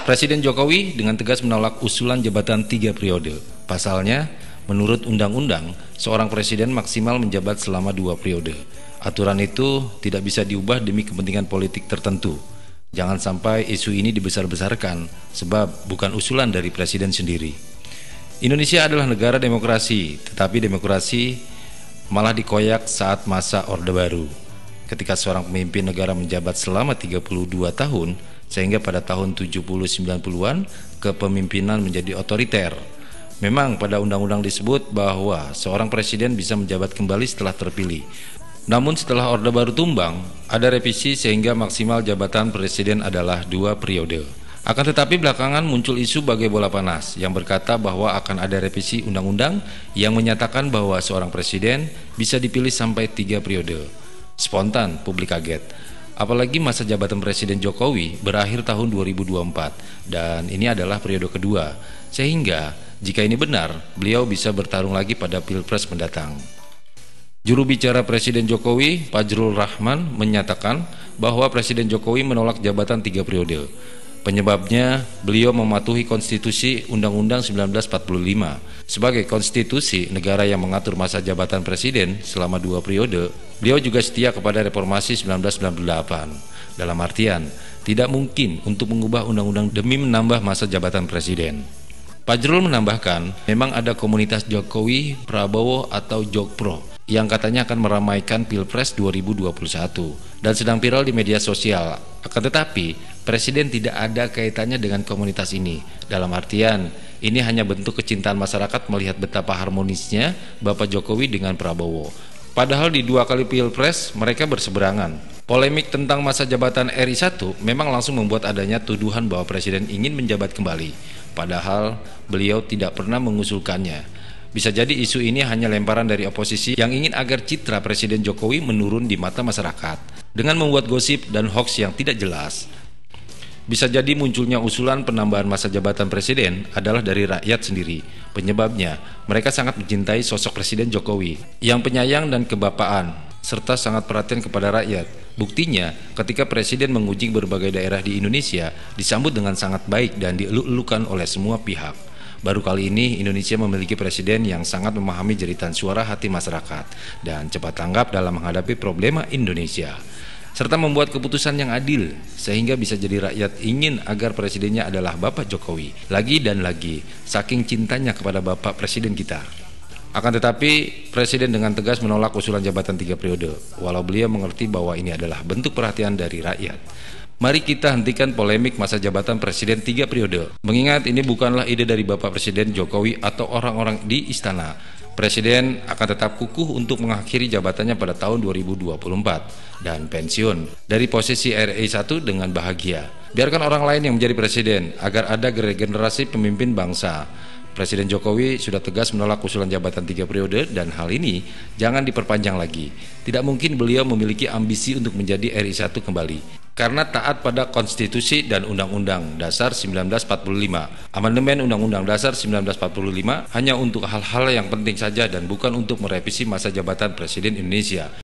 Presiden Jokowi dengan tegas menolak usulan jabatan 3 periode. Pasalnya, menurut undang-undang, seorang presiden maksimal menjabat selama 2 periode. Aturan itu tidak bisa diubah demi kepentingan politik tertentu. Jangan sampai isu ini dibesar-besarkan, sebab bukan usulan dari presiden sendiri. Indonesia adalah negara demokrasi, tetapi demokrasi malah dikoyak saat masa Orde Baru. Ketika seorang pemimpin negara menjabat selama 32 tahun, sehingga pada tahun 70-90-an kepemimpinan menjadi otoriter. Memang pada undang-undang disebut bahwa seorang presiden bisa menjabat kembali setelah terpilih. Namun setelah Orde Baru tumbang, ada revisi sehingga maksimal jabatan presiden adalah 2 periode. Akan tetapi belakangan muncul isu bagai bola panas yang berkata bahwa akan ada revisi undang-undang yang menyatakan bahwa seorang presiden bisa dipilih sampai 3 periode. Spontan publik kaget. Apalagi masa jabatan Presiden Jokowi berakhir tahun 2024 dan ini adalah periode kedua, sehingga jika ini benar, beliau bisa bertarung lagi pada Pilpres mendatang. Juru bicara Presiden Jokowi, Fajrul Rahman, menyatakan bahwa Presiden Jokowi menolak jabatan 3 periode. Penyebabnya, beliau mematuhi konstitusi Undang-Undang 1945. Sebagai konstitusi negara yang mengatur masa jabatan presiden selama 2 periode, beliau juga setia kepada reformasi 1998. Dalam artian, tidak mungkin untuk mengubah undang-undang demi menambah masa jabatan presiden. Fajrul menambahkan, memang ada komunitas Jokowi, Prabowo atau Jokpro yang katanya akan meramaikan Pilpres 2021 dan sedang viral di media sosial. Akan tetapi, Presiden tidak ada kaitannya dengan komunitas ini. Dalam artian, ini hanya bentuk kecintaan masyarakat melihat betapa harmonisnya Bapak Jokowi dengan Prabowo. Padahal di 2 kali Pilpres mereka berseberangan. Polemik tentang masa jabatan RI 1 memang langsung membuat adanya tuduhan bahwa Presiden ingin menjabat kembali. Padahal beliau tidak pernah mengusulkannya. Bisa jadi isu ini hanya lemparan dari oposisi yang ingin agar citra Presiden Jokowi menurun di mata masyarakat dengan membuat gosip dan hoaks yang tidak jelas. Bisa jadi munculnya usulan penambahan masa jabatan presiden adalah dari rakyat sendiri. Penyebabnya, mereka sangat mencintai sosok Presiden Jokowi yang penyayang dan kebapaan, serta sangat perhatian kepada rakyat. Buktinya, ketika Presiden mengunjungi berbagai daerah di Indonesia, disambut dengan sangat baik dan dieluk-elukan oleh semua pihak. Baru kali ini Indonesia memiliki presiden yang sangat memahami jeritan suara hati masyarakat dan cepat tanggap dalam menghadapi problema Indonesia, serta membuat keputusan yang adil sehingga bisa jadi rakyat ingin agar presidennya adalah Bapak Jokowi lagi dan lagi, saking cintanya kepada Bapak Presiden kita. Akan tetapi, Presiden dengan tegas menolak usulan jabatan 3 periode, walau beliau mengerti bahwa ini adalah bentuk perhatian dari rakyat. Mari kita hentikan polemik masa jabatan Presiden 3 periode. Mengingat ini bukanlah ide dari Bapak Presiden Jokowi atau orang-orang di istana. Presiden akan tetap kukuh untuk mengakhiri jabatannya pada tahun 2024 dan pensiun dari posisi RI 1 dengan bahagia. Biarkan orang lain yang menjadi presiden agar ada regenerasi pemimpin bangsa. Presiden Jokowi sudah tegas menolak usulan jabatan 3 periode dan hal ini jangan diperpanjang lagi. Tidak mungkin beliau memiliki ambisi untuk menjadi RI 1 kembali. Karena taat pada konstitusi dan Undang-Undang Dasar 1945. Amandemen Undang-Undang Dasar 1945 hanya untuk hal-hal yang penting saja dan bukan untuk merevisi masa jabatan Presiden Indonesia.